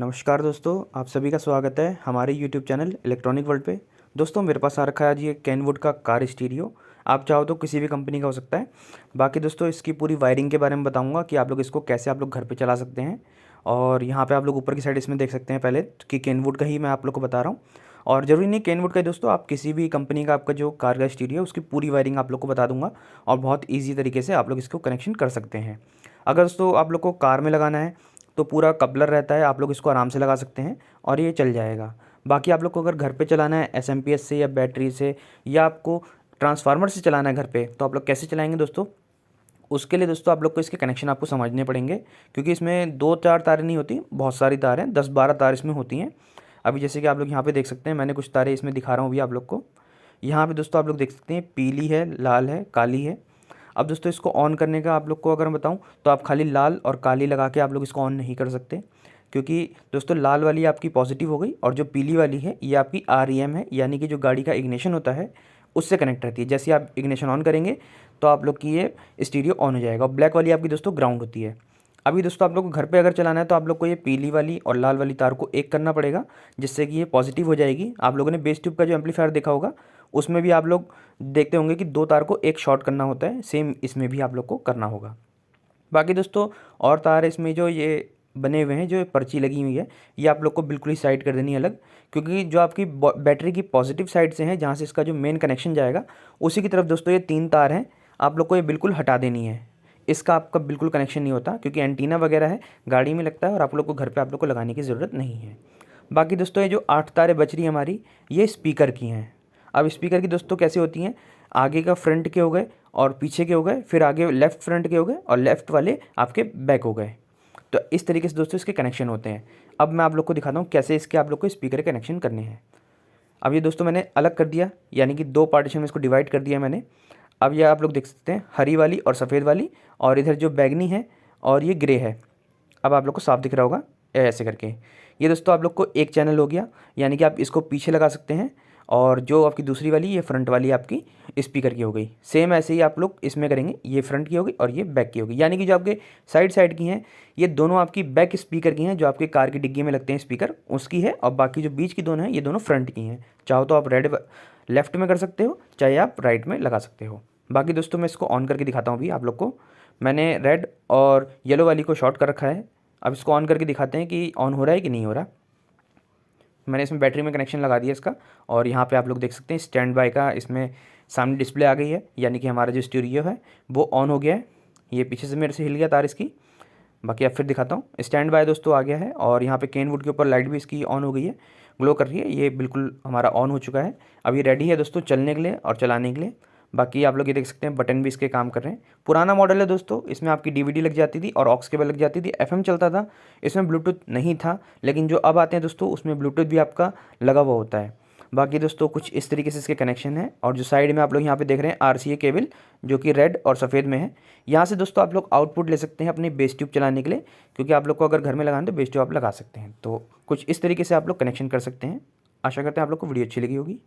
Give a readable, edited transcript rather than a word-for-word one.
नमस्कार दोस्तों, आप सभी का स्वागत है हमारे YouTube चैनल इलेक्ट्रॉनिक वर्ल्ड पे। दोस्तों मेरे पास आ रखा है आज ये केनवुड का कार स्टीरियो। आप चाहो तो किसी भी कंपनी का हो सकता है। बाकी दोस्तों इसकी पूरी वायरिंग के बारे में बताऊंगा कि आप लोग इसको कैसे आप लोग घर पे चला सकते हैं। और यहाँ पे आप लोग ऊपर की साइड इसमें देख सकते हैं पहले कि केनवुड का ही मैं आप लोग को बता रहा हूँ। और ज़रूरी नहीं केनवुड का ही दोस्तों, आप किसी भी कंपनी का आपका जो कार का स्टीरियो है उसकी पूरी वायरिंग आप लोग को बता दूंगा। और बहुत ईजी तरीके से आप लोग इसको कनेक्शन कर सकते हैं। अगर दोस्तों आप लोग को कार में लगाना है तो पूरा कपलर रहता है, आप लोग इसको आराम से लगा सकते हैं और ये चल जाएगा। बाकी आप लोग को अगर घर पे चलाना है एसएमपीएस से या बैटरी से या आपको ट्रांसफार्मर से चलाना है घर पे, तो आप लोग कैसे चलाएंगे दोस्तों? उसके लिए दोस्तों आप लोग को इसके कनेक्शन आपको समझने पड़ेंगे, क्योंकि इसमें 2-4 तारें नहीं होती, बहुत सारी तार हैं, 10-12 तार इसमें होती हैं। अभी जैसे कि आप लोग यहाँ पे देख सकते हैं, मैंने कुछ तारें इसमें दिखा रहा हूँ अभी आप लोग को। यहाँ पे दोस्तों आप लोग देख सकते हैं पीली है, लाल है, काली है। अब दोस्तों इसको ऑन करने का आप लोग को अगर मैं बताऊं तो आप खाली लाल और काली लगा के आप लोग इसको ऑन नहीं कर सकते, क्योंकि दोस्तों लाल वाली आपकी पॉजिटिव हो गई और जो पीली वाली है ये आपकी आरईएम है, यानी कि जो गाड़ी का इग्निशन होता है उससे कनेक्ट रहती है। जैसे आप इग्निशन ऑन करेंगे तो आप लोग की ये स्टीरियो ऑन हो जाएगा। और ब्लैक वाली आपकी दोस्तों ग्राउंड होती है। अभी दोस्तों आप लोग को घर पे अगर चलाना है तो आप लोग को ये पीली वाली और लाल वाली तार को एक करना पड़ेगा, जिससे कि ये पॉजिटिव हो जाएगी। आप लोगों ने बेस ट्यूब का जो एम्पलीफायर देखा होगा उसमें भी आप लोग देखते होंगे कि 2 तार को एक शॉर्ट करना होता है, सेम इसमें भी आप लोग को करना होगा। बाकी दोस्तों और तार इसमें जो ये बने हुए हैं, जो पर्ची लगी हुई है, ये आप लोग को बिल्कुल ही साइड कर देनी है अलग, क्योंकि जो आपकी बैटरी की पॉजिटिव साइड से है, जहाँ से इसका जो मेन कनेक्शन जाएगा उसी की तरफ दोस्तों ये 3 तार हैं, आप लोग को ये बिल्कुल हटा देनी है। इसका आपका बिल्कुल कनेक्शन नहीं होता, क्योंकि एंटीना वगैरह है, गाड़ी में लगता है और आप लोग को घर पे आप लोग को लगाने की ज़रूरत नहीं है। बाकी दोस्तों ये जो 8 तारें बच रही हैं हमारी, ये स्पीकर की हैं। अब स्पीकर की दोस्तों कैसे होती हैं? आगे का फ्रंट के हो गए और पीछे के हो गए, फिर आगे लेफ़्ट फ्रंट के हो गए और लेफ़्ट वाले आपके बैक हो गए। तो इस तरीके से दोस्तों इसके कनेक्शन होते हैं। अब मैं आप लोग को दिखाता हूँ कैसे इसके आप लोग को स्पीकर के कनेक्शन करने हैं। अब ये दोस्तों मैंने अलग कर दिया, यानी कि 2 पार्टीशन में इसको डिवाइड कर दिया मैंने। अब ये आप लोग देख सकते हैं हरी वाली और सफ़ेद वाली, और इधर जो बैगनी है और ये ग्रे है। अब आप लोग को साफ दिख रहा होगा ऐसे करके। ये दोस्तों आप लोग को एक चैनल हो गया, यानी कि आप इसको पीछे लगा सकते हैं, और जो आपकी दूसरी वाली ये फ्रंट वाली आपकी स्पीकर की हो गई। सेम ऐसे ही आप लोग इसमें करेंगे, ये फ्रंट की होगी और ये बैक की होगी, यानी कि जो आपके साइड साइड की हैं ये दोनों आपकी बैक स्पीकर की हैं, जो आपके कार की डिग्गी में लगते हैं स्पीकर उसकी है, और बाकी जो बीच की दोनों हैं ये दोनों फ्रंट की हैं। चाहो तो आप लेफ्ट में कर सकते हो, चाहे आप राइट में लगा सकते हो। बाकी दोस्तों मैं इसको ऑन करके दिखाता हूँ अभी आप लोग को। मैंने रेड और येलो वाली को शॉर्ट कर रखा है। अब इसको ऑन करके दिखाते हैं कि ऑन हो रहा है कि नहीं हो रहा। मैंने इसमें बैटरी में कनेक्शन लगा दिया इसका, और यहाँ पे आप लोग देख सकते हैं स्टैंड बाय का इसमें सामने डिस्प्ले आ गई है, यानी कि हमारा जो स्टीरियो है वो ऑन हो गया है। ये पीछे से मेरे से हिल गया तार इसकी। बाकी अब फिर दिखाता हूँ, स्टैंड बाय दोस्तों आ गया है, और यहाँ पे केनवुड के ऊपर लाइट भी इसकी ऑन हो गई है, ग्लो कर रही है। ये बिल्कुल हमारा ऑन हो चुका है। अब ये रेडी है दोस्तों चलने के लिए और चलाने के लिए। बाकी आप लोग ये देख सकते हैं बटन भी इसके काम कर रहे हैं। पुराना मॉडल है दोस्तों, इसमें आपकी डीवीडी लग जाती थी और ऑक्स केबल लग जाती थी, एफएम चलता था, इसमें ब्लूटूथ नहीं था। लेकिन जो अब आते हैं दोस्तों उसमें ब्लूटूथ भी आपका लगा हुआ होता है। बाकी दोस्तों कुछ इस तरीके से इसके कनेक्शन है, और जो साइड में आप लोग यहाँ पे देख रहे हैं आरसीए केबल, जो कि रेड और सफ़ेद में है, यहाँ से दोस्तों आप लोग आउटपुट ले सकते हैं अपने बेस ट्यूब चलाने के लिए, क्योंकि आप लोग को अगर घर में लगाना है तो बेस ट्यूब आप लगा सकते हैं। तो कुछ इस तरीके से आप लोग कनेक्शन कर सकते हैं। आशा करते हैं आप लोग को वीडियो अच्छी लगी होगी।